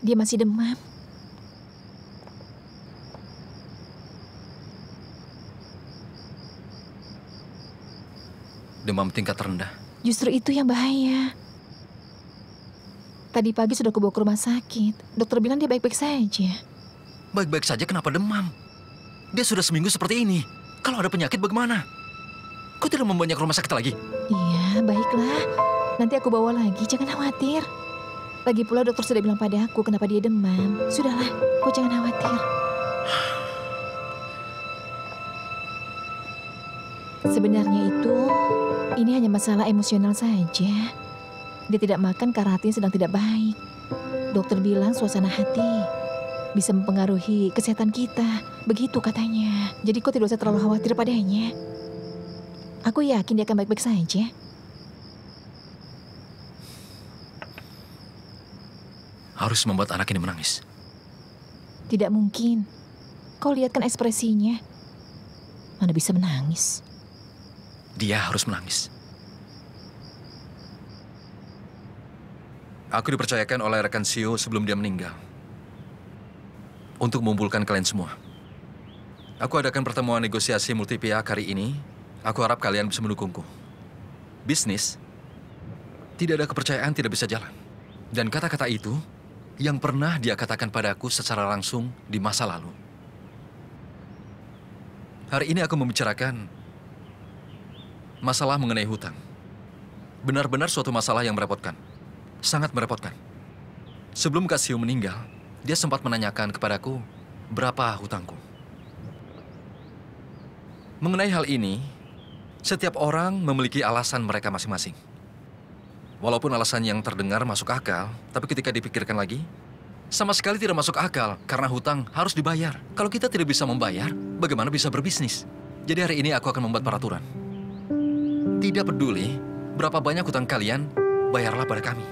Dia masih demam. Demam tingkat rendah. Justru itu yang bahaya. Tadi pagi sudah aku bawa ke rumah sakit. Dokter bilang dia baik-baik saja. Baik-baik saja kenapa demam? Dia sudah seminggu seperti ini. Kalau ada penyakit bagaimana? Kau tidak membawanya ke rumah sakit lagi? Iya, baiklah. Nanti aku bawa lagi, jangan khawatir. Lagi pula dokter sudah bilang pada aku kenapa dia demam. Sudahlah, kau jangan khawatir. Sebenarnya ini hanya masalah emosional saja. Dia tidak makan karena hatinya sedang tidak baik. Dokter bilang suasana hati bisa mempengaruhi kesehatan kita. Begitu katanya. Jadi kau tidak usah terlalu khawatir padanya. Aku yakin dia akan baik-baik saja. Harus membuat anak ini menangis. Tidak mungkin. Kau lihat kan ekspresinya. Mana bisa menangis. Dia harus menangis. Aku dipercayakan oleh rekan Sio sebelum dia meninggal. Untuk mengumpulkan kalian semua. Aku adakan pertemuan negosiasi multi pihak hari ini. Aku harap kalian bisa mendukungku. Bisnis, tidak ada kepercayaan tidak bisa jalan. Dan kata-kata itu yang pernah dia katakan padaku secara langsung di masa lalu. Hari ini aku membicarakan masalah mengenai hutang. Benar-benar suatu masalah yang merepotkan. Sangat merepotkan. Sebelum Kak Siu meninggal, dia sempat menanyakan kepadaku berapa hutangku. Mengenai hal ini, setiap orang memiliki alasan mereka masing-masing. Walaupun alasan yang terdengar masuk akal, tapi ketika dipikirkan lagi, sama sekali tidak masuk akal karena hutang harus dibayar. Kalau kita tidak bisa membayar, bagaimana bisa berbisnis? Jadi hari ini aku akan membuat peraturan. Tidak peduli berapa banyak hutang kalian, bayarlah pada kami.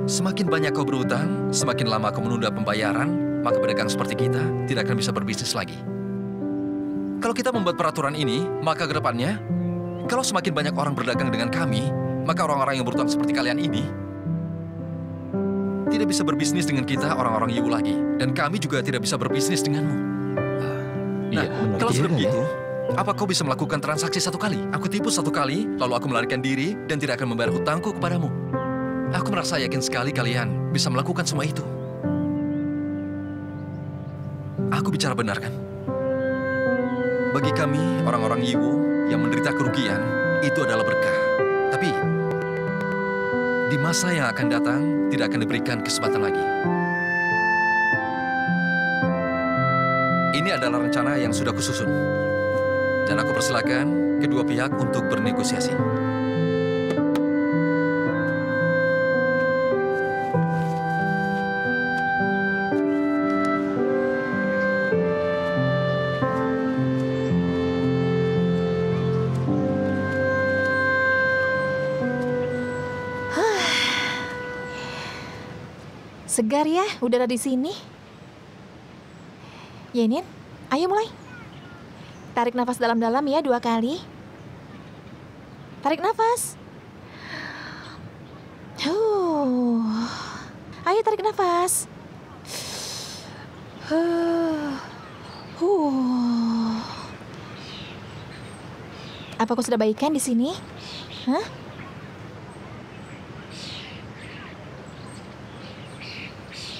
Semakin banyak kau berhutang, semakin lama kau menunda pembayaran, maka pedagang seperti kita tidak akan bisa berbisnis lagi. Kalau kita membuat peraturan ini, maka ke depannya, kalau semakin banyak orang berdagang dengan kami, maka orang-orang yang berhutang seperti kalian ini tidak bisa berbisnis dengan kita, orang-orang Yiwu lagi. Dan kami juga tidak bisa berbisnis denganmu. Nah, kalau sudah begitu, apa kau bisa melakukan transaksi satu kali? Aku tipu satu kali, lalu aku melarikan diri dan tidak akan membayar hutangku kepadamu. Aku merasa yakin sekali kalian bisa melakukan semua itu. Aku bicara benar kan? Bagi kami, orang-orang Yiwu yang menderita kerugian, itu adalah berkah. Tapi, di masa yang akan datang, tidak akan diberikan kesempatan lagi. Ini adalah rencana yang sudah kususun. Dan aku persilakan kedua pihak untuk bernegosiasi. Segar ya, udara di sini. Yenin, ayo mulai. Tarik nafas dalam-dalam ya 2 kali. Tarik nafas. Ayo tarik nafas. Apa kau sudah baikan di sini? Hah?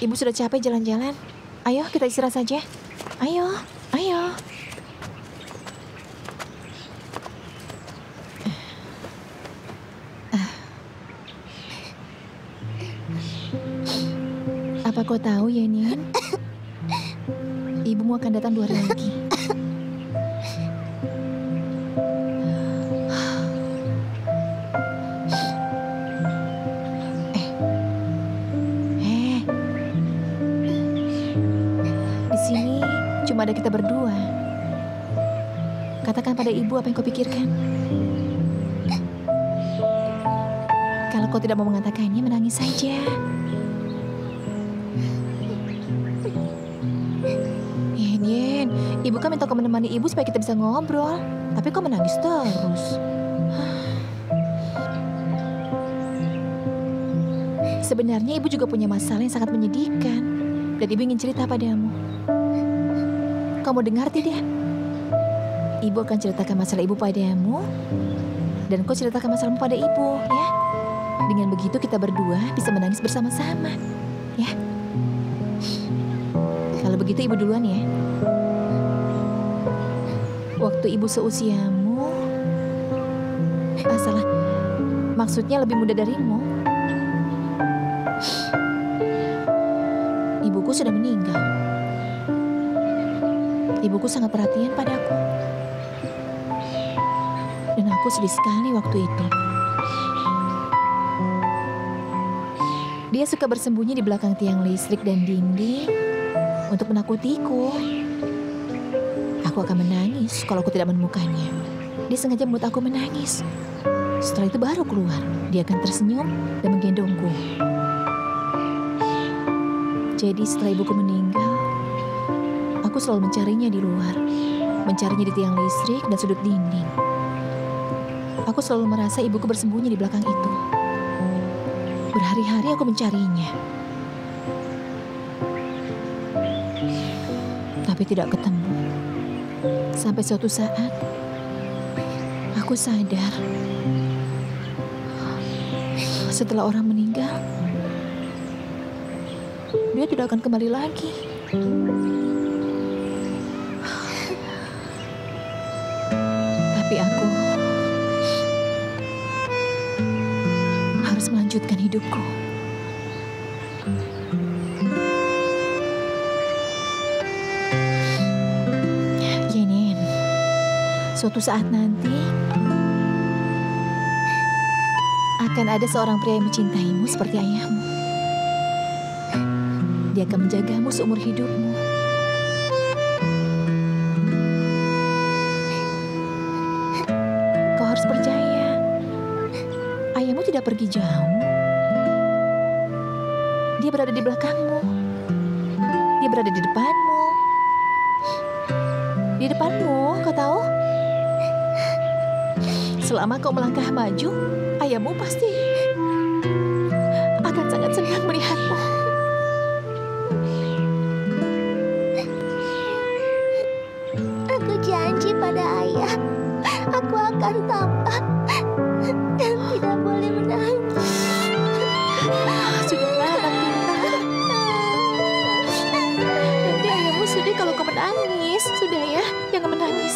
Ibu sudah capek jalan-jalan. Ayo kita istirahat saja. Ayo, ayo. Apa kau tahu, Yenin? Ibumu akan datang 2 hari lagi. Cuma ada kita berdua. Katakan pada ibu apa yang kau pikirkan. Kalau kau tidak mau mengatakannya, menangis saja. Yen, ibu kan minta kau menemani ibu supaya kita bisa ngobrol. Tapi kau menangis terus. Sebenarnya ibu juga punya masalah yang sangat menyedihkan. Dan ibu ingin cerita padamu. Kamu dengar tidak? Ibu akan ceritakan masalah ibu padamu. Dan kau ceritakan masalahmu pada ibu, ya. Dengan begitu kita berdua bisa menangis bersama-sama, ya. Kalau begitu ibu duluan ya. Waktu ibu seusiamu, salah, maksudnya lebih muda darimu. Ibuku sudah meninggal. Ibuku sangat perhatian padaku. Dan aku sedih sekali waktu itu. Dia suka bersembunyi di belakang tiang listrik dan dinding untuk menakutiku. Aku akan menangis kalau aku tidak menemukannya. Dia sengaja membuat aku menangis. Setelah itu baru keluar. Dia akan tersenyum dan menggendongku. Jadi setelah ibuku meninggal, aku selalu mencarinya di luar. Mencarinya di tiang listrik dan sudut dinding. Aku selalu merasa ibuku bersembunyi di belakang itu. Berhari-hari aku mencarinya. Tapi tidak ketemu. Sampai suatu saat, aku sadar. Setelah orang meninggal, dia tidak akan kembali lagi. Tapi aku harus melanjutkan hidupku. Yenin, suatu saat nanti akan ada seorang pria yang mencintaimu seperti ayahmu. Dia akan menjagamu seumur hidupmu. Kau harus percaya. Ayahmu tidak pergi jauh. Dia berada di belakangmu. Dia berada di depanmu. Di depanmu, kau tahu? Selama kau melangkah maju, ayahmu pasti akan sangat senang melihatmu. Aku janji pada ayah, aku akan tampan dan tidak boleh menangis. Sudahlah, anak pintar. Nanti ayahmu sedih kalau kau menangis. Sudah ya, jangan menangis.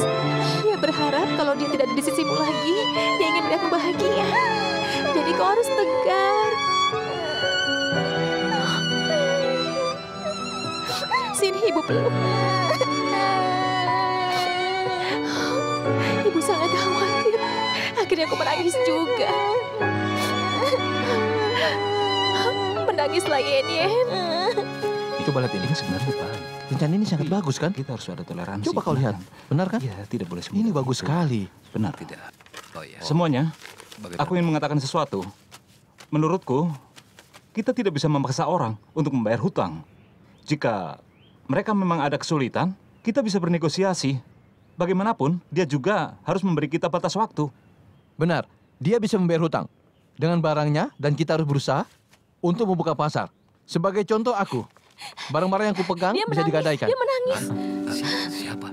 Dia berharap kalau dia tidak ada di sisimu lagi, dia ingin melihatmu bahagia. Jadi kau harus tegar. Sini ibu peluk. Ibu sangat khawatir. Akhirnya aku menangis juga. Menangislah Yen. Itu balet ini sebenarnya baik. Rencana ini sangat bagus kan? Kita harus ada toleransi. Coba kau lihat, benar kan? Iya, tidak boleh semudah. Ini bagus sekali. Benar. Tidak. Oh ya. Semuanya, Bagaimana? aku ingin mengatakan sesuatu. Menurutku, kita tidak bisa memaksa orang untuk membayar hutang. Jika mereka memang ada kesulitan, kita bisa bernegosiasi. Bagaimanapun, dia juga harus memberi kita batas waktu. Benar, dia bisa membayar hutang dengan barangnya dan kita harus berusaha untuk membuka pasar. Sebagai contoh aku, barang-barang yang kupegang Dia bisa menangis, digadaikan. dia menangis. Siapa?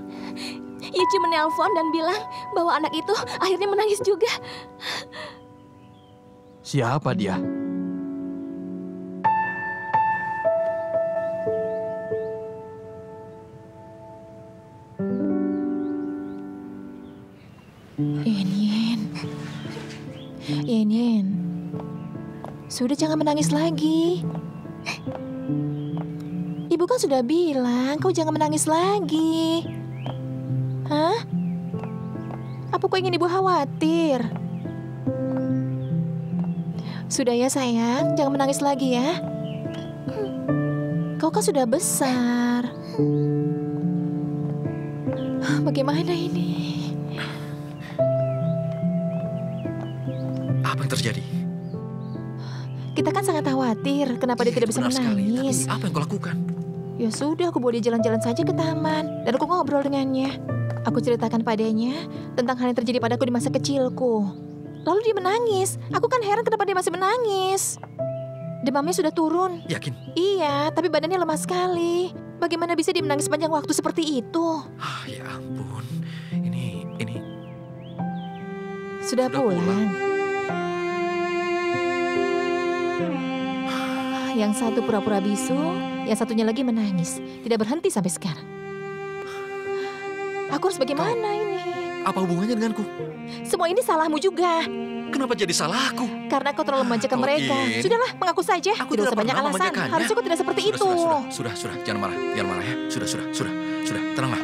Yuci menelpon dan bilang bahwa anak itu akhirnya menangis juga. Siapa dia? Yen. Sudah jangan menangis lagi. Ibu kan sudah bilang kau jangan menangis lagi. Hah? Apa kau ingin ibu khawatir? Sudah ya sayang, jangan menangis lagi ya. Kau kan sudah besar. Bagaimana ini? Apa yang terjadi? Kita kan sangat khawatir kenapa dia tidak bisa Benar sekali, menangis. tapi apa yang kau lakukan? Ya sudah, aku bawa dia jalan-jalan saja ke taman. Dan aku ngobrol dengannya. Aku ceritakan padanya tentang hal yang terjadi padaku di masa kecilku. Lalu dia menangis. Aku kan heran kenapa dia masih menangis. Demamnya sudah turun. Yakin? Iya, tapi badannya lemah sekali. Bagaimana bisa dia menangis sepanjang waktu seperti itu? Ya ampun. Ini Sudah Sudah pulang. Yang satu pura-pura bisu, yang satunya lagi menangis. Tidak berhenti sampai sekarang. Aku harus bagaimana ini? apa hubungannya denganku? Semua ini salahmu juga. Kenapa jadi salahku? Karena kau terlalu memanjakan Kau mereka. ini- Sudahlah, mengaku saja. Aku Tidak tidak usah banyak pernah alasan. memanjakannya. Harusnya kau tidak seperti itu. Sudah, jangan marah ya. Sudah, tenanglah.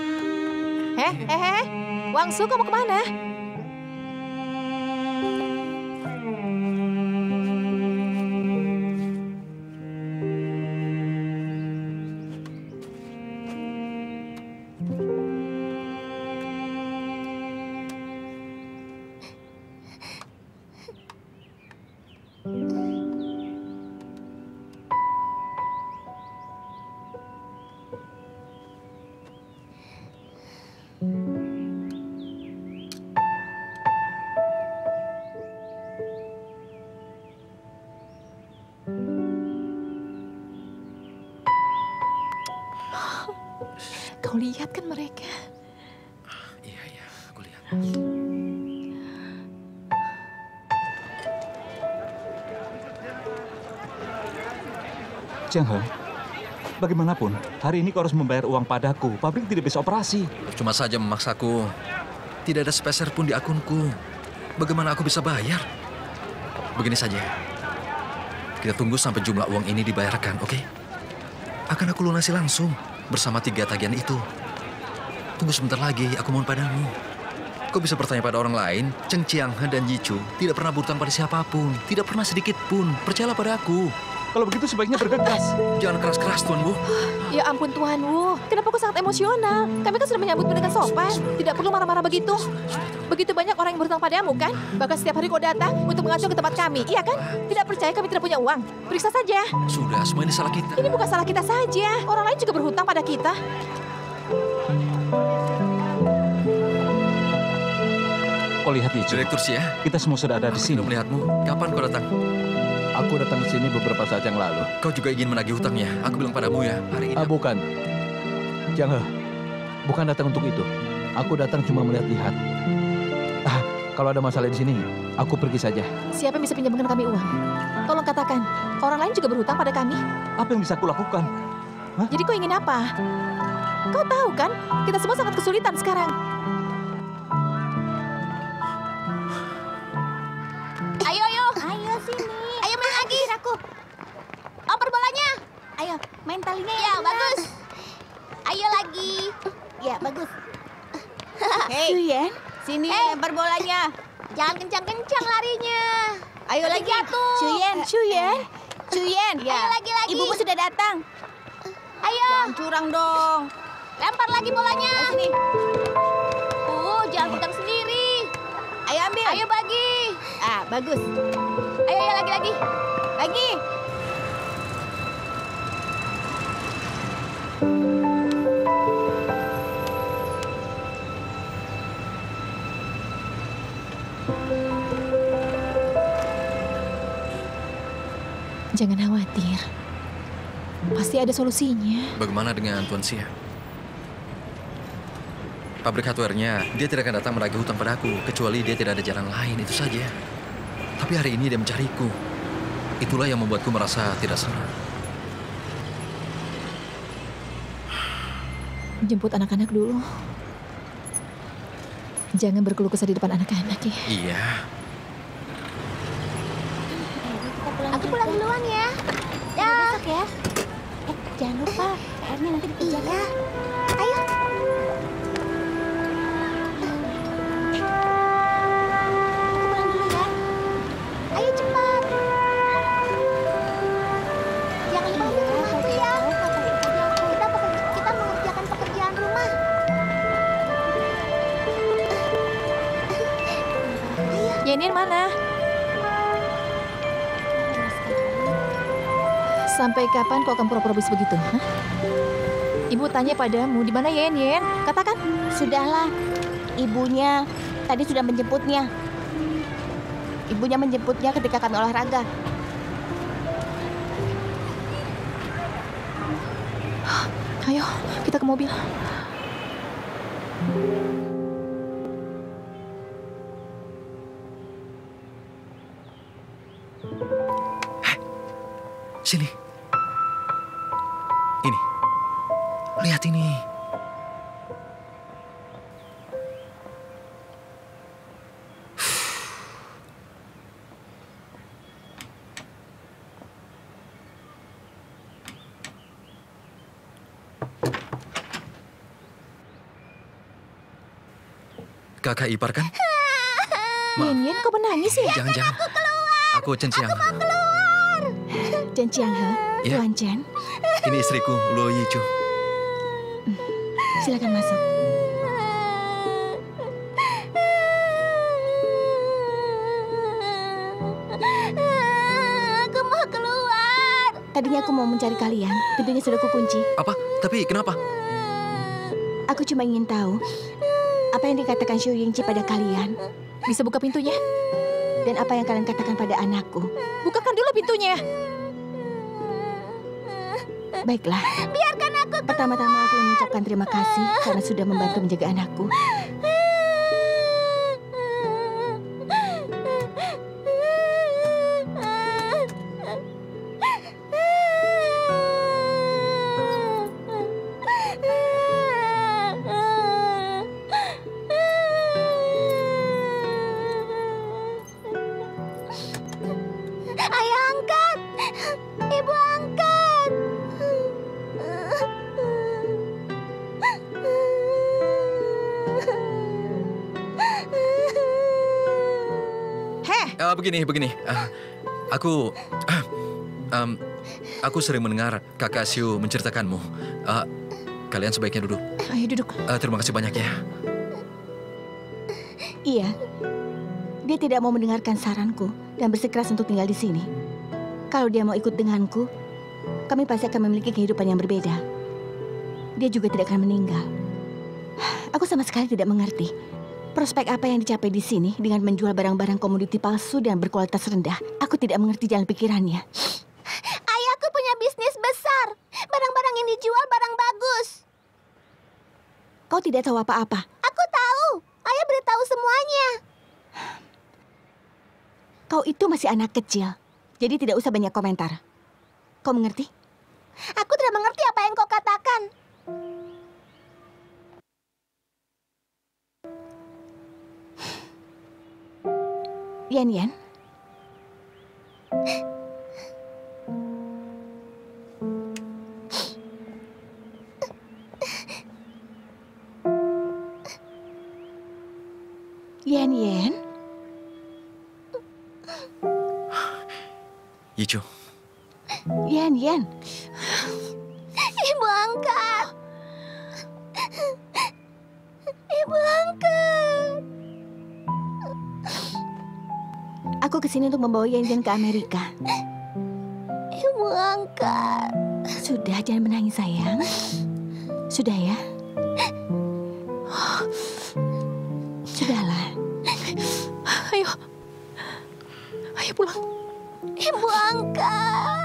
Wangsu, kau mau kemana? Kau lihat kan mereka? Iya, aku lihat. Jiang He, bagaimanapun, hari ini kau harus membayar uang padaku. Pabrik tidak bisa operasi. Cuma saja memaksaku. Tidak ada sepeser pun di akunku. Bagaimana aku bisa bayar? Begini saja. Kita tunggu sampai jumlah uang ini dibayarkan, oke? Akan aku lunasi langsung bersama 3 tagihan itu. Tunggu sebentar lagi, aku mohon padamu. Kau bisa bertanya pada orang lain, Cheng Chiang-he dan Yi Chu tidak pernah berhutang pada siapapun. Tidak pernah sedikit pun. Percayalah pada aku. Kalau begitu sebaiknya bergegas. Jangan keras-keras, Tuan Wu. Ya ampun Tuan Wu, kenapa kau sangat emosional? Kami kan sudah menyambutmu dengan sopan. Tidak perlu marah-marah begitu. Begitu banyak orang yang berhutang padamu kan? Bahkan setiap hari kau datang untuk mengacu ke tempat kami, iya kan? Tidak percaya kami tidak punya uang. Periksa saja. Sudah, semua ini salah kita. Ini bukan salah kita saja. Orang lain juga berhutang pada kita. Kau lihat Yi Chu, Direktur Xia, kita semua sudah ada di aku sudah sini. melihatmu. Kapan kau datang? Aku datang ke sini beberapa saat yang lalu. Kau juga ingin menagih hutangnya. Aku bilang padamu ya, hari ini... Bukan. Jiang He, bukan datang untuk itu. Aku datang cuma melihat-lihat. Kalau ada masalah di sini, aku pergi saja. Siapa yang bisa pinjamkan kami uang? Tolong katakan, orang lain juga berhutang pada kami. Apa yang bisa aku lakukan? Jadi kau ingin apa? Kau tahu kan, kita semua sangat kesulitan sekarang. Ayo sini. Ayo main lagi. Aku. Oper bolanya. Ayo, main talinya ya. Bagus. Ayo lagi. Ya, bagus. Hei, Suyen. sini lempar bolanya. Jangan kencang-kencang larinya. Ayo Nanti lagi. jatuh. Cuyen. Cuyen. Ayo lagi. Ibumu sudah datang. Ayo, Jangan curang dong. lempar lagi bolanya. Sini. Jangan pegang sendiri. Ayo ambil. Ayo bagi. Bagus. Ayo lagi. Lagi. Jangan khawatir. Pasti ada solusinya. Bagaimana dengan Tuan Xia? Pabrik hardware-nya, dia tidak akan datang menagih hutang padaku, kecuali dia tidak ada jalan lain, itu saja. Tapi hari ini dia mencariku. Itulah yang membuatku merasa tidak senang. Jemput anak-anak dulu. Jangan berkeluh kesah di depan anak-anak ya. Iya, Aku pulang duluan ya. Dah. Besok ya. Jangan lupa, PR-nya nanti dikerjakan. Iya. Ayo. Aku pulang dulu ya. Ayo cepat. Jangan lupa untuk mengerti ya. Kita mengerjakan pekerjaan rumah. Yenin mana? Sampai kapan kau akan pura-pura bis begitu? Hah? Ibu tanya padamu, di mana Yen? Katakan. Sudahlah. Ibunya tadi sudah menjemputnya. Ibunya menjemputnya ketika kami olahraga. Ayo, kita ke mobil. Sini. Ini. Lihat ini. Kakak ipar kan? Yen Yen, kau menangis ya? Jangan-jangan. Aku Chen Chiang. Chen Chiang He, Ya. Tuan Chen. Ini istriku, Luo Yichu. Silakan masuk. Aku mau keluar. Tadinya aku mau mencari kalian. Pintunya sudah kukunci. Apa? Tapi kenapa? Aku cuma ingin tahu apa yang dikatakan Xiu Yingqi pada kalian Bisa buka pintunya? dan apa yang kalian katakan pada anakku. Bukakan dulu pintunya. Baiklah. Biarkan aku. Pertama-tama aku mengucapkan terima kasih karena sudah membantu menjaga anakku. Ayah angkat. Ibu angkat. Begini. Aku, aku sering mendengar kakak Xiu menceritakanmu. Kalian sebaiknya duduk. Ayo duduk. Terima kasih banyak ya. Iya. Dia tidak mau mendengarkan saranku dan bersikeras untuk tinggal di sini. Kalau dia mau ikut denganku, kami pasti akan memiliki kehidupan yang berbeda. Dia juga tidak akan meninggal. Aku sama sekali tidak mengerti prospek apa yang dicapai di sini dengan menjual barang-barang komoditi palsu dan berkualitas rendah. Aku tidak mengerti jalan pikirannya. Ayahku punya bisnis besar. Barang-barang yang dijual barang bagus. Kau tidak tahu apa-apa. Aku tahu. Ayah beritahu semuanya. Kau itu masih anak kecil, jadi tidak usah banyak komentar. Kau mengerti? Aku tidak mengerti apa yang kau katakan. Yen. Yen. Yichu. Yen. Ibu angkat. Ibu angkat. Aku kesini untuk membawa Yen ke Amerika. Ibu angkat. Sudah, jangan menangis sayang. Sudah ya? Sudahlah. Ayo pulang. Ibu angkat.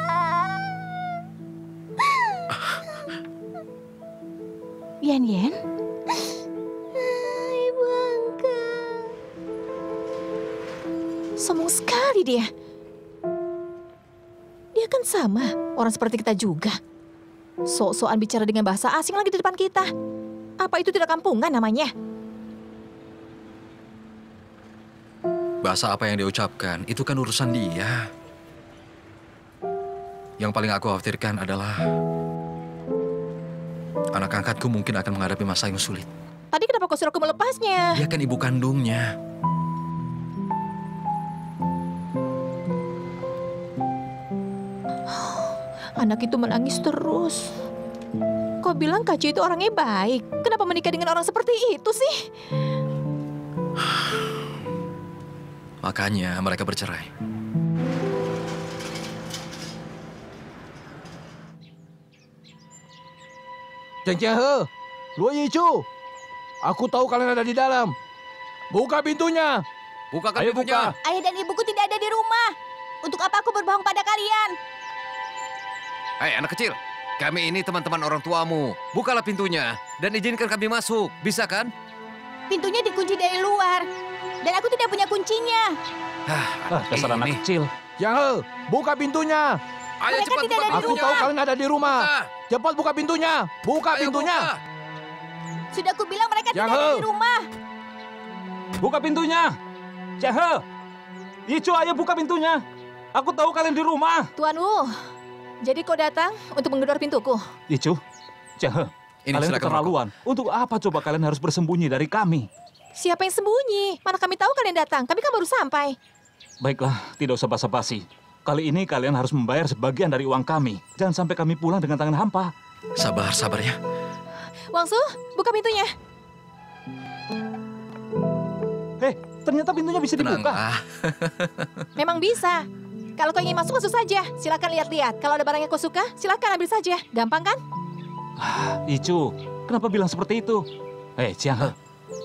Yen. Ibu angkat. Sombong sekali dia. Dia kan sama, orang seperti kita juga. Sok-sokan bicara dengan bahasa asing lagi di depan kita. Apa itu tidak kampungan namanya? Bahasa apa yang dia ucapkan, itu kan urusan dia. Yang paling aku khawatirkan adalah anak angkatku mungkin akan menghadapi masa yang sulit. Tadi kenapa kau suruh aku melepasnya? Dia kan ibu kandungnya. Anak itu menangis terus. Kau bilang Kaci itu orangnya baik. Kenapa menikah dengan orang seperti itu sih? Makanya mereka bercerai. Chen Chiang He, Luo Yichu. Aku tahu kalian ada di dalam. Buka pintunya. Bukakan Ayo pintunya. buka. Ayah dan ibuku tidak ada di rumah. Untuk apa aku berbohong pada kalian? Hei anak kecil, Kami ini teman-teman orang tuamu. Bukalah pintunya dan izinkan kami masuk. Bisa kan? Pintunya dikunci dari luar. Dan aku tidak punya kuncinya. Dasar anak kecil. Yang He, buka pintunya. Ayo Mereka cepat tidak buka ada di Aku pintunya. tahu kalian ada di rumah. Buka. Cepat buka pintunya. Buka Ayo pintunya. buka. Sudah aku bilang mereka Yang tidak ada He. di rumah. Buka pintunya. Cheng He. Yicu, ayo buka pintunya. Aku tahu kalian di rumah. Tuan Wu, jadi kau datang untuk menggedor pintuku? Yicu, Cheng He. Ini Kalian silakan keterlaluan. Untuk apa coba kalian harus bersembunyi dari kami? Siapa yang sembunyi? Mana kami tahu kalian datang? Kami kan baru sampai. Baiklah, tidak usah basa-basi. Kali ini kalian harus membayar sebagian dari uang kami. Jangan sampai kami pulang dengan tangan hampa. Sabar, sabar ya. Wangsu, buka pintunya. Ternyata pintunya bisa dibuka. Tenanglah. Memang bisa. Kalau kau ingin masuk, masuk saja. Silakan lihat-lihat. Kalau ada barang yang kau suka, silakan ambil saja. Gampang kan? Icu, kenapa bilang seperti itu? Chiang He,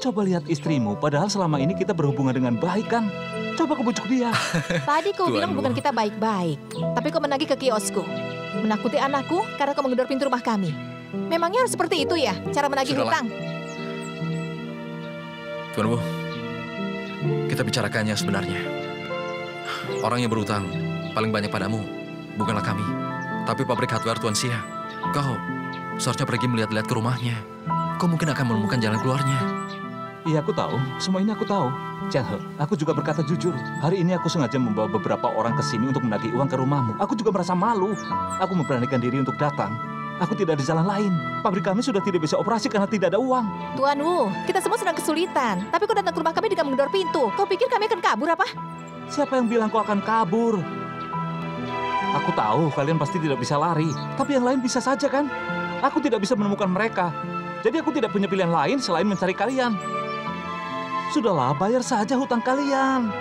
coba lihat istrimu. Padahal selama ini kita berhubungan dengan baik kan? Coba kau bujuk dia. Tadi kau Tuan bilang Wu. bukan kita baik-baik. Tapi kau menagih ke kiosku. Menakuti anakku karena kau menggedor pintu rumah kami. Memangnya harus seperti itu ya, cara menagih Sudahlah. hutang? Tuan Wu, kita bicarakannya sebenarnya. Orang yang berutang paling banyak padamu, bukanlah kami. Tapi pabrik hardware Tuan Xia. Kau seharusnya pergi melihat-lihat ke rumahnya. Kau mungkin akan menemukan jalan keluarnya. Iya, aku tahu. Semua ini aku tahu. Chiang He, aku juga berkata jujur. Hari ini aku sengaja membawa beberapa orang ke sini untuk menagih uang ke rumahmu. Aku juga merasa malu. Aku memberanikan diri untuk datang. Aku tidak ada jalan lain. Pabrik kami sudah tidak bisa operasi karena tidak ada uang. Tuan Wu, kita semua sedang kesulitan. Tapi kau datang ke rumah kami dengan menggedor pintu. Kau pikir kami akan kabur apa? Siapa yang bilang kau akan kabur? Aku tahu kalian pasti tidak bisa lari. Tapi yang lain bisa saja kan? Aku tidak bisa menemukan mereka. Jadi aku tidak punya pilihan lain selain mencari kalian. Sudahlah, bayar saja hutang kalian.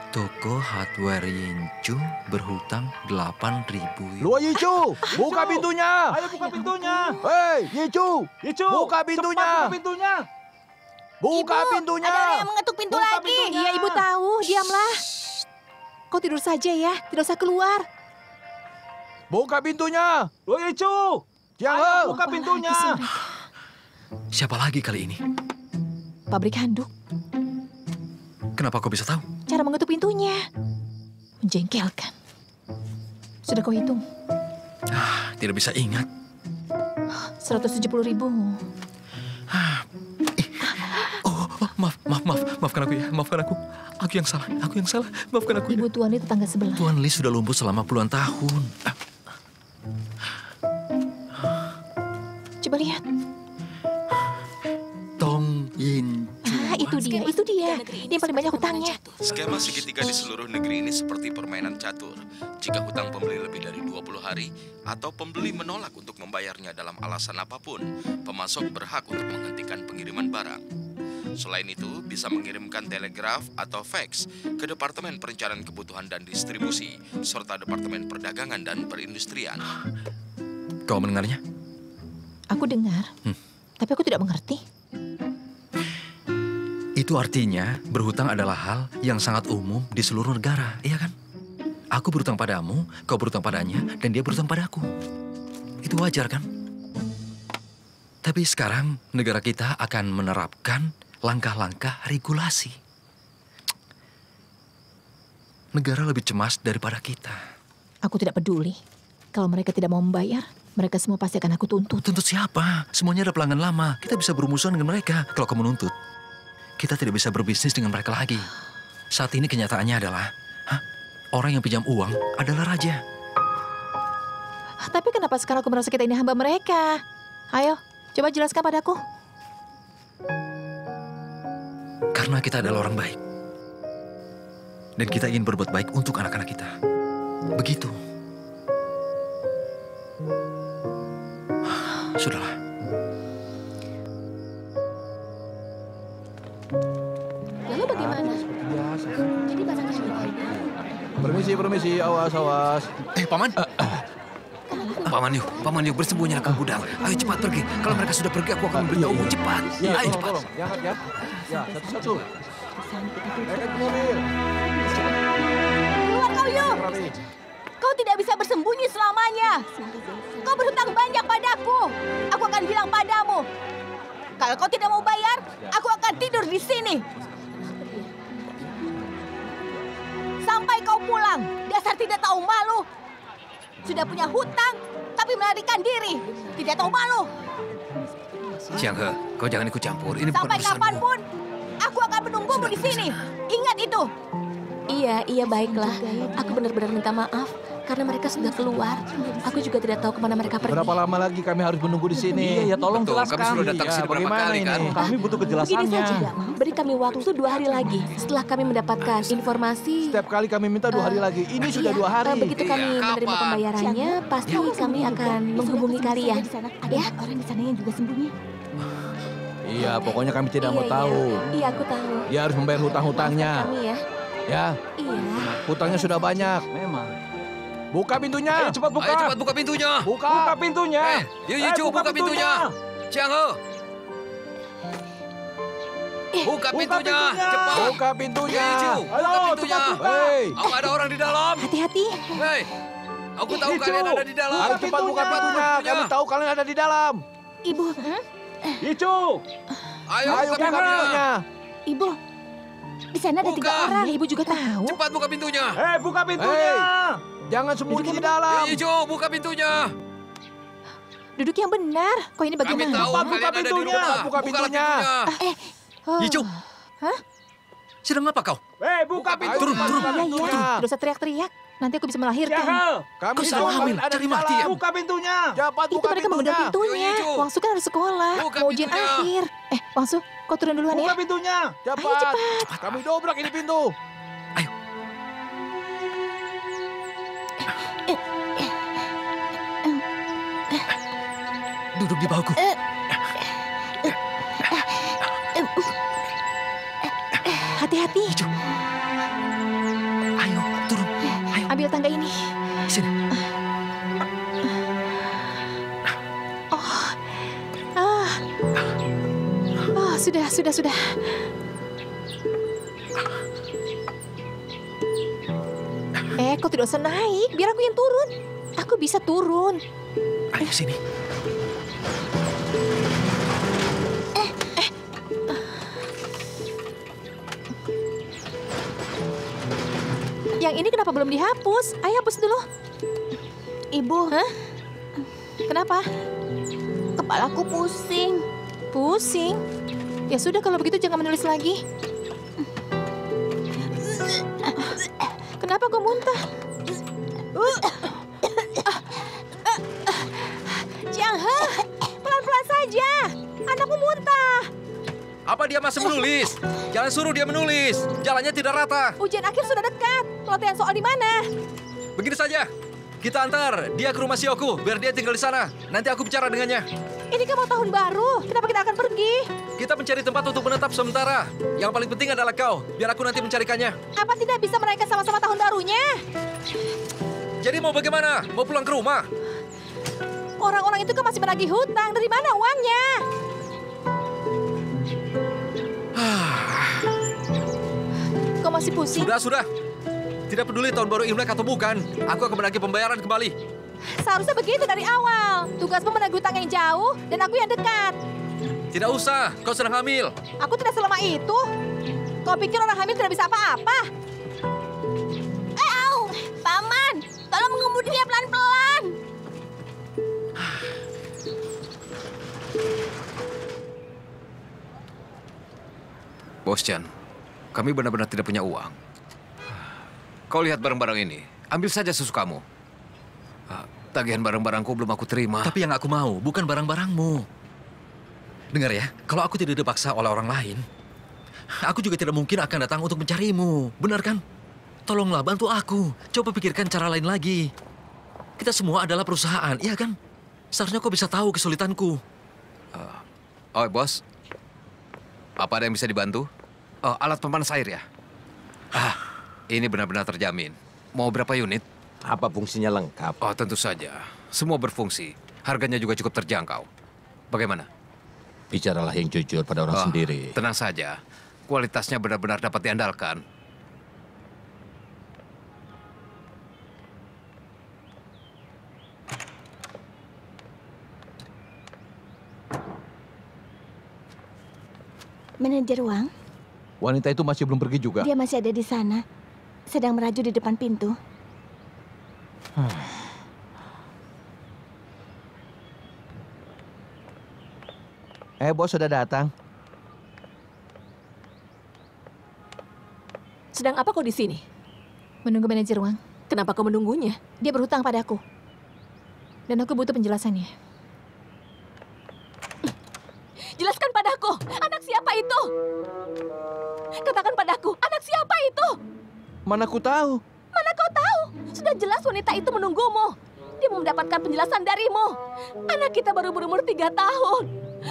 Toko hardware Yinchu berhutang 8.000 Luo Yicu, buka pintunya. Ayo buka pintunya. Hei, Yicu, Yicu, buka pintunya. cepat buka pintunya. Buka Ibu, pintunya. ada orang yang mengetuk pintu Buka lagi. pintunya. Iya, ibu tahu. Diamlah. Kau tidur saja ya, tidak usah keluar. Buka pintunya. Luo Yicu, Chiang ayo He. buka Apa pintunya. lagi sih mereka? Siapa lagi kali ini? Pabrik handuk. Kenapa kau bisa tahu? Cara mengetuk pintunya. Menjengkelkan. Sudah kau hitung? Tidak bisa ingat. 170.000. Maafkan aku ya, maafkan aku. Aku yang salah, maafkan aku. Ibu Tuan itu tetangga sebelah. Tuan Li sudah lumpuh selama puluhan tahun. Coba lihat. Tong Yin. Itu dia. Dia yang paling banyak hutangnya. Skema segitiga di seluruh negeri ini seperti permainan catur. Jika hutang pembeli lebih dari 20 hari atau pembeli menolak untuk membayarnya dalam alasan apapun, pemasok berhak untuk menghentikan pengiriman barang. Selain itu, bisa mengirimkan telegraf atau fax ke Departemen Perencanaan Kebutuhan dan Distribusi, serta Departemen Perdagangan dan Perindustrian. Kau mendengarnya? Aku dengar. Tapi aku tidak mengerti. Itu artinya berhutang adalah hal yang sangat umum di seluruh negara, iya kan? Aku berhutang padamu, kau berhutang padanya, dan dia berhutang padaku. Itu wajar kan? Tapi sekarang negara kita akan menerapkan langkah-langkah regulasi. Negara lebih cemas daripada kita. Aku tidak peduli. Kalau mereka tidak mau membayar, mereka semua pasti akan aku tuntut. Tuntut siapa? Semuanya ada pelanggan lama. Kita bisa bermusuhan dengan mereka. Kalau kau menuntut, kita tidak bisa berbisnis dengan mereka lagi. Saat ini kenyataannya adalah, orang yang pinjam uang adalah raja. Tapi kenapa sekarang aku merasa kita ini hamba mereka? Ayo, coba jelaskan padaku. Karena kita adalah orang baik. Dan kita ingin berbuat baik untuk anak-anak kita. Begitu. Sudahlah. Lalu bagaimana? Jadi barangnya Permisi, awas. Paman. Paman yuk, bersembunyilah ke gudang. Ayo cepat pergi. Kalau mereka sudah pergi, aku akan memberitahumu. Cepat. Ayo cepat. Tolong, diangkat ya. Ya, satu-satu. Naik ke mobil. Keluar Ayoyo, kau tidak bisa bersembunyi selamanya. Kau berhutang banyak padaku. Aku akan bilang padamu. Kalau kau tidak mau bayar, aku akan tidur di sini. Sampai kau pulang. Dasar tidak tahu malu. Sudah punya hutang, tapi melarikan diri. Tidak tahu malu. Jiang He, kau jangan ikut campur. Ini bukan Sampai urusanmu. kapanpun, aku akan menunggumu di sini. Ingat itu. Iya, baiklah. Aku benar-benar minta maaf karena mereka sudah keluar. Aku juga tidak tahu kemana mereka pergi. Berapa lama lagi kami harus menunggu di sini? Iya, ya tolong Betul, jelaskan. kami sudah datang Iya, sini berapa bagaimana kali kan? ini? Kami butuh Begini kejelasannya. saja, beri kami waktu 2 hari lagi. Setelah kami mendapatkan informasi, Setiap kali kami minta 2 hari lagi. Ini sudah 2 hari. begitu kami Iya, menerima kapan? pembayarannya, pasti kami akan menghubungi kalian. Ada Ya? orang di sana yang juga sembunyi. Iya, pokoknya kami tidak mau Iya, tahu. Iya, aku tahu. Dia harus membayar hutang-hutangnya. Kami ya. Ya, Iya. hutangnya sudah banyak. Memang. Buka pintunya. Ayo cepat buka. Ayo cepat buka pintunya. Buka. Buka pintunya. Yu buka pintunya. Jiang He. Buka pintunya. Cepat. Buka pintunya. Yu, buka pintunya. Hei, Aku ada orang di dalam. Hati-hati. Hei, aku tahu Ijo. kalian ada di dalam. ayo cepat buka pintunya. Kami tahu kalian ada di dalam. Ibu, Icu. Ayo Ayo buka buka pintunya. pintunya. ibu. Di sana ada 3 Buka. orang. Ibu juga tahu. Cepat buka pintunya. Buka pintunya. Jangan sembunyi di dalam. Ijo, buka pintunya. Duduk yang benar. Kok ini Kami bagaimana? tahu Buka kalian ada di pintunya. rumah. Buka Bukalah pintunya. Oh. Ijo. Hah? Sedang apa kau? Buka pintunya. Turun, turun. Buka Iya, pintunya. Tidak usah teriak-teriak. Nanti aku bisa melahirkan. Kami Kau sedang tahu hamil. kalian ada Cari di mati dalam. ya. Buka pintunya. Cepat Itu buka mereka menggedor pintunya. pintunya. Yo, Ijo. Wangsu kan harus sekolah. Buka Mau ujian pintunya. akhir. Wangsu, kau turun duluan Buka ya. pintunya. Cepat. Kami dobrak ini pintu. Duduk di bawahku. Hati-hati. Ayo, turun. Ayo, Ambil tangga ini. sini. Sudah. Kau tidak usah naik. Biar aku yang turun. Aku bisa turun. Ayo, sini. Yang ini kenapa belum dihapus? Ayo hapus dulu. Ibu, Hah? Kenapa? kepalaku pusing. Pusing? Ya sudah, kalau begitu jangan menulis lagi. Kenapa kau muntah? Jiang He, pelan-pelan saja. Anakmu muntah. Apa dia masih menulis? Jangan suruh dia menulis. Jalannya tidak rata. Ujian akhir sudah dekat. Pelatihan soal di mana? Begini saja. Kita antar dia ke rumah Sioku, biar dia tinggal di sana. Nanti aku bicara dengannya. Ini kan mau tahun baru. Kenapa kita akan pergi? Kita mencari tempat untuk menetap sementara. Yang paling penting adalah kau. Biar aku nanti mencarikannya. Apa tidak bisa merayakan sama-sama tahun barunya? Jadi mau bagaimana? Mau pulang ke rumah? Orang-orang itu kan masih menagih hutang. Dari mana uangnya? Kau masih pusing? Sudah. Tidak peduli tahun baru Imlek atau bukan. Aku akan menagih pembayaran kembali. Seharusnya begitu dari awal. Tugasmu menagih hutang yang jauh dan aku yang dekat. Tidak usah, kau sedang hamil. Aku tidak selama itu. Kau pikir orang hamil tidak bisa apa-apa? Au, Paman, tolong mengemudinya pelan-pelan. Bos Chan, kami benar-benar tidak punya uang. Kau lihat barang-barang ini. Ambil saja sesukamu. Tagihan barang-barangku belum aku terima. Tapi yang aku mau bukan barang-barangmu. Dengar ya, kalau aku tidak dipaksa oleh orang lain, aku juga tidak mungkin akan datang untuk mencarimu. Benar kan? Tolonglah bantu aku. Coba pikirkan cara lain lagi. Kita semua adalah perusahaan, iya kan? Seharusnya kau bisa tahu kesulitanku. Oh, bos. Apa ada yang bisa dibantu? Oh, alat pemanas air ya? Ini benar-benar terjamin. Mau berapa unit? Apa fungsinya lengkap? Oh, tentu saja. Semua berfungsi. Harganya juga cukup terjangkau. Bagaimana? Bicaralah yang jujur pada orang sendiri. Tenang saja. Kualitasnya benar-benar dapat diandalkan. Manajer Wang, Wanita itu masih belum pergi juga. dia masih ada di sana. Sedang meraju di depan pintu. Bos sudah datang. Sedang apa kau di sini? Menunggu manajer Wang. Kenapa kau menunggunya? Dia berhutang padaku. Dan aku butuh penjelasannya. Jelaskan padaku, anak siapa itu? Katakan padaku, anak siapa itu? Mana ku tahu? Mana kau tahu? Sudah jelas wanita itu menunggumu. Dia mau mendapatkan penjelasan darimu. Anak kita baru berumur 3 tahun.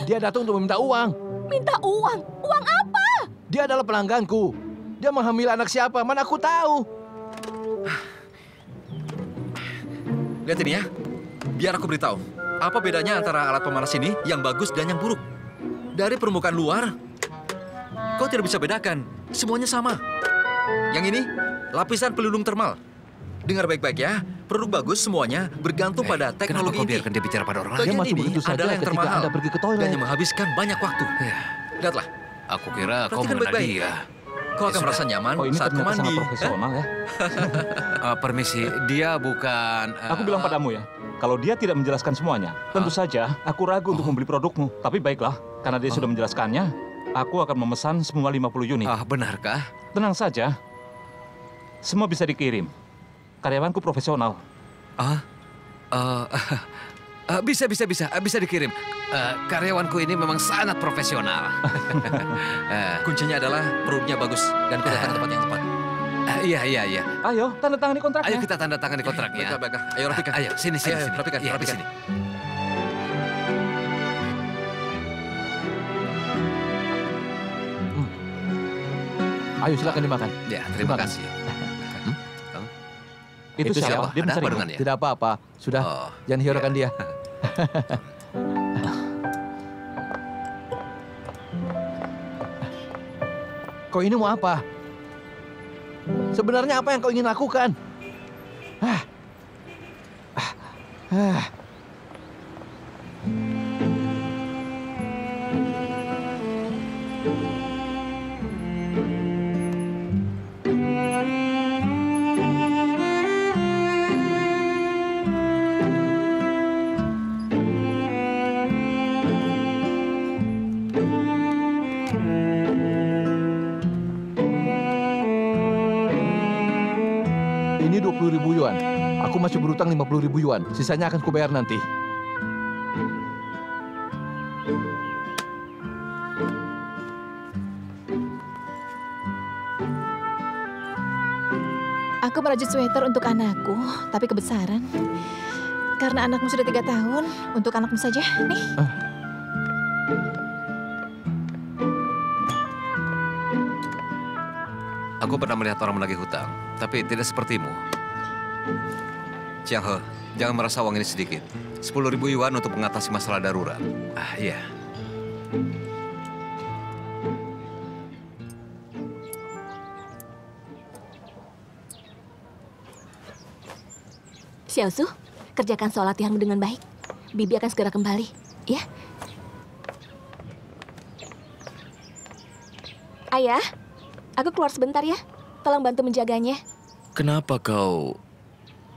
Dia datang untuk meminta uang. Minta uang? Uang apa? Dia adalah pelangganku. Dia menghamili anak siapa? Mana aku tahu? Lihat ini ya. Biar aku beritahu. Apa bedanya antara alat pemanas ini yang bagus dan yang buruk? Dari permukaan luar, kau tidak bisa bedakan. Semuanya sama. Yang ini, lapisan pelindung termal. Dengar baik-baik ya. Produk bagus semuanya bergantung pada teknologi Kenapa kau ini. biarkan dia bicara pada orang lain? Dia Bagian masuk ini begitu saja adalah yang ketika termahal Anda pergi ke toilet. dan yang menghabiskan banyak waktu. Ya, Lihatlah, aku kira kau perhatikan mengenal baik-baik. dia. Kau akan Ya, merasa nyaman Oh, ini saat kau ternyata mandi. sangat profesional ya. Permisi, dia bukan... Aku bilang padamu ya, kalau dia tidak menjelaskan semuanya, tentu saja aku ragu untuk membeli produkmu. Tapi baiklah, karena dia sudah menjelaskannya, aku akan memesan semua 50 unit. benarkah? Tenang saja, semua bisa dikirim. Karyawanku profesional. Bisa dikirim. Karyawanku ini memang sangat profesional. Kuncinya adalah produknya bagus dan kau datang ke tempat yang tepat. Iya. Ayo, tanda tangani kontraknya. Ayo kita tanda tangan di kontraknya. Baiklah. Ayo rapikan. Ayo, sini. Ayo, rapikan, Iya, di rapikan. sini. Ayo silakan dimakan. Ya, terima Dimakan. kasih. Itu siapa? Dia Ada mencari. apa dengannya? Tidak apa-apa. Sudah, Oh, jangan hiraukan dia. Kau ini mau apa? Sebenarnya apa yang kau ingin lakukan? Ini 20.000 yuan. Aku masih berutang 50.000 yuan. Sisanya akan kubayar nanti. Aku merajut sweater untuk anakku, tapi kebesaran. Karena anakmu sudah 3 tahun, untuk anakmu saja. Nih. Aku pernah melihat orang menagih hutang, tapi tidak sepertimu. Chiang He, jangan merasa uang ini sedikit. 10.000 yuan untuk mengatasi masalah darurat. Iya. Xiaosu, kerjakan soal latihanmu dengan baik. Bibi akan segera kembali, ya? Ayah, aku keluar sebentar ya. Tolong bantu menjaganya. Kenapa kau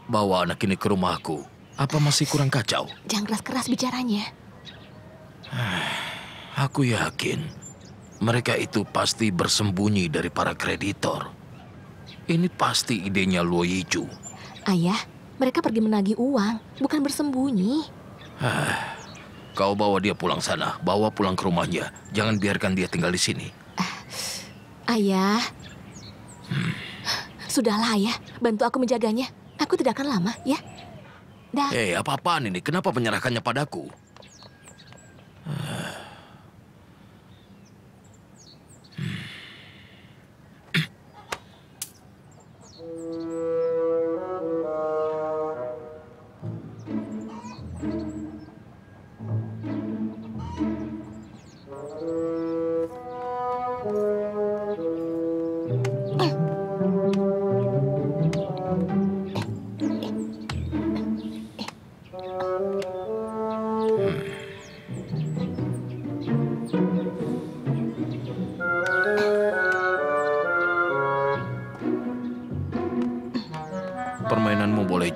bawa anak ini ke rumahku? Apa masih kurang kacau? Jangan keras-keras bicaranya. Aku yakin mereka itu pasti bersembunyi dari para kreditor. Ini pasti idenya Luo Yiju. Ayah, mereka pergi menagih uang, bukan bersembunyi. Kau bawa dia pulang sana, bawa pulang ke rumahnya. Jangan biarkan dia tinggal di sini. Ayah, sudahlah ayah, bantu aku menjaganya. Aku tidak akan lama, ya. Dah. Apa-apaan ini? Kenapa menyerahkannya padaku?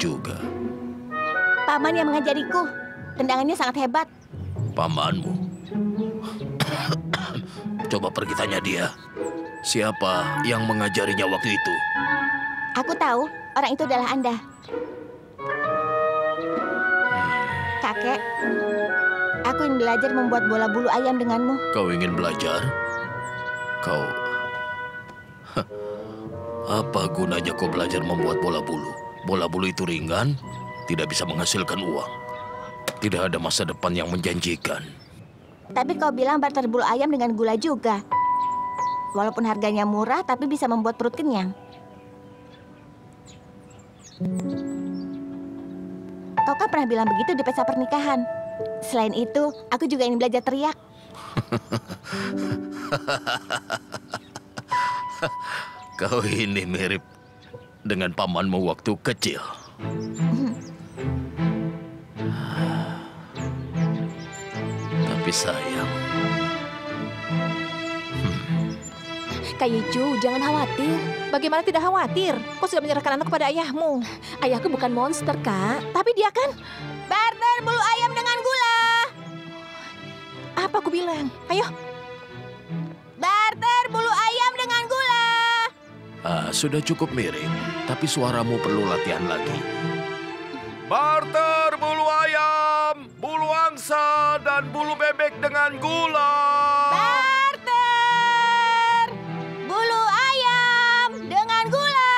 juga. Paman yang mengajariku. Tendangannya sangat hebat. Pamanmu. Coba pergi tanya dia. Siapa yang mengajarinya waktu itu? Aku tahu, orang itu adalah Anda. Kakek, aku ingin belajar membuat bola bulu ayam denganmu. Kau ingin belajar? Kau... Apa gunanya kau belajar membuat bola bulu? Bola bulu itu ringan, tidak bisa menghasilkan uang. Tidak ada masa depan yang menjanjikan. Tapi kau bilang barter bulu ayam dengan gula juga. Walaupun harganya murah, tapi bisa membuat perut kenyang. Kau kan pernah bilang begitu di pesta pernikahan. Selain itu, aku juga ingin belajar teriak. Kau ini mirip dengan pamanmu waktu kecil. Tapi sayang. Kayicu, jangan khawatir. Bagaimana tidak khawatir? Kau sudah menyerahkan anak kepada ayahmu. Ayahku bukan monster, Kak. Tapi dia kan... Barter bulu ayam dengan gula. Apa aku bilang? Ayo. Barter bulu ayam dengan gula. Sudah cukup mirip, tapi suaramu perlu latihan lagi. Barter bulu ayam, bulu angsa, dan bulu bebek dengan gula. Barter bulu ayam dengan gula.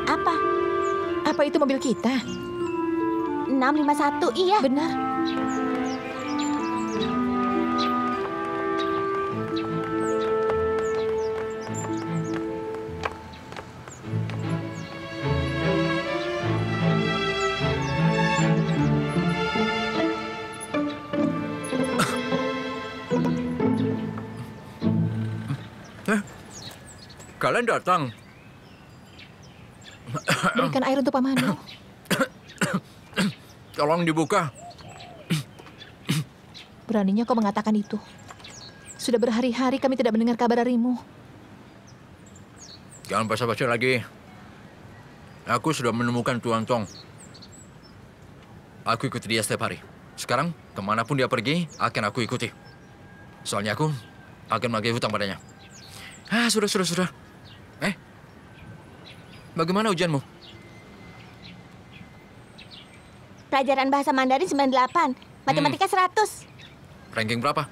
Apa? Apa itu mobil kita? 651, iya. Benar. Kalian datang. Berikan air untuk pamanmu. Tolong dibuka. Beraninya kau mengatakan itu. Sudah berhari-hari kami tidak mendengar kabar darimu. Jangan basa-basi lagi. Aku sudah menemukan Tuan Tong. Aku ikuti dia setiap hari. Sekarang, kemanapun dia pergi, akan aku ikuti. Soalnya aku akan menagih hutang padanya. Sudah. Bagaimana ujianmu? Pelajaran bahasa Mandarin 98, matematika 100. Ranking berapa?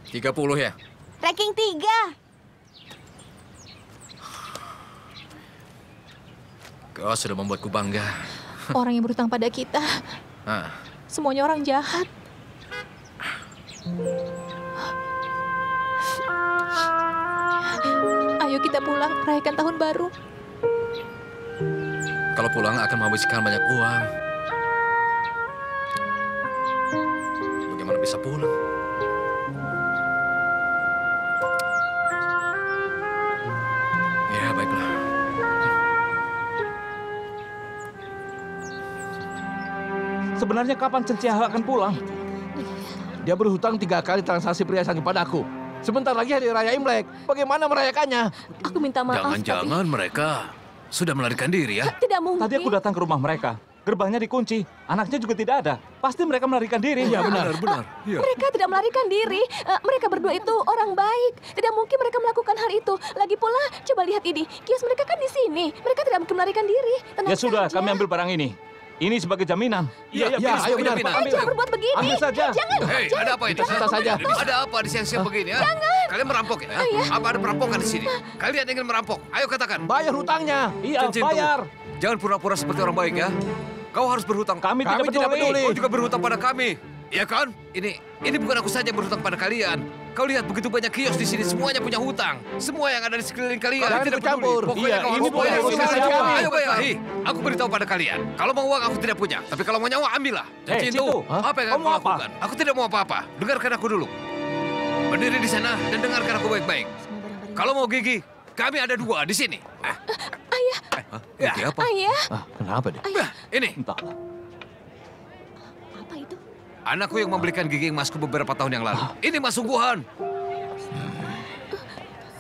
30 ya? Ranking 3. Kau sudah membuatku bangga. Orang yang berhutang pada kita, semuanya orang jahat. Ayo kita pulang, rayakan tahun baru. Kalau pulang akan menghabiskan banyak uang. Bagaimana bisa pulang? Ya, baiklah. Sebenarnya kapan Chen Qianhe akan pulang? Dia berhutang 3 kali transaksi perhiasan kepadaku. Sebentar lagi hari raya Imlek. Bagaimana merayakannya? Aku minta maaf. Jangan-jangan mereka sudah melarikan diri ya? Tidak mungkin. Tadi aku datang ke rumah mereka. Gerbangnya dikunci. Anaknya juga tidak ada. Pasti mereka melarikan diri. Iya, benar. Ya. Mereka tidak melarikan diri. Mereka berdua itu orang baik. Tidak mungkin mereka melakukan hal itu. Lagi pula, coba lihat ini. Kios mereka kan di sini. Mereka tidak mungkin melarikan diri. Tenang Ya sudah, saja. kami ambil barang ini. Ini sebagai jaminan. Ayo benar. Jangan berbuat begini. Ambil saja. Jangan. Hei, ada apa itu? Kita saja. Ada apa di siang-siang begini ya? Kalian merampok ya? Apa ada perampokan di sini? Kalian ingin merampok? Ayo katakan. Bayar hutangnya. Iya, Cincin, bayar. tunggu. Jangan pura-pura seperti orang baik ya. Kau harus berhutang. Kami tidak peduli. Kau juga berhutang pada kami. Iya kan? Ini bukan aku saja yang berhutang pada kalian. Kau lihat begitu banyak kios di sini, semuanya punya hutang. Semua yang ada di sekeliling kalian Jangan tidak bercampur. peduli. Pokoknya Iya, kau ini harus bukan bayar urusan uang kami. kami. Ayo bayar. Aku beritahu pada kalian, kalau mau uang aku tidak punya. Tapi kalau mau nyawa, ambillah. Cincin Citu, itu, apa yang kau akan mau kau apa? lakukan? Aku tidak mau apa-apa. Dengarkan aku dulu. Berdiri di sana dan dengarkan aku baik-baik. Kalau mau gigi, kami ada 2 di sini. Ayah, Gigi apa? ayah. Kenapa deh? Ini. Entahlah. Apa itu? Anakku yang membelikan gigi emasku beberapa tahun yang lalu. Ini Mas sungguhan.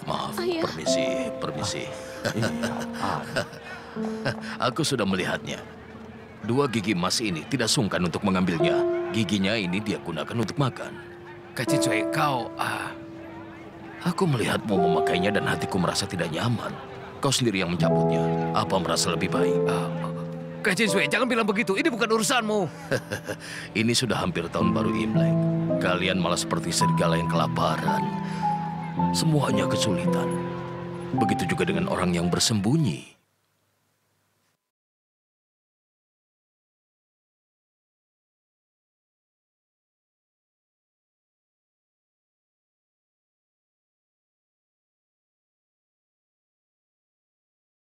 Maaf, Ayah. permisi. Aku sudah melihatnya. 2 gigi emas ini tidak sungkan untuk mengambilnya. Giginya ini dia gunakan untuk makan. Kacin Cui, kau... Aku melihatmu memakainya dan hatiku merasa tidak nyaman. Kau sendiri yang mencabutnya. Apa merasa lebih baik? Kacin Cui, jangan bilang begitu. Ini bukan urusanmu. Ini sudah hampir tahun baru Imlek. Kalian malah seperti serigala yang kelaparan. Semuanya kesulitan. Begitu juga dengan orang yang bersembunyi.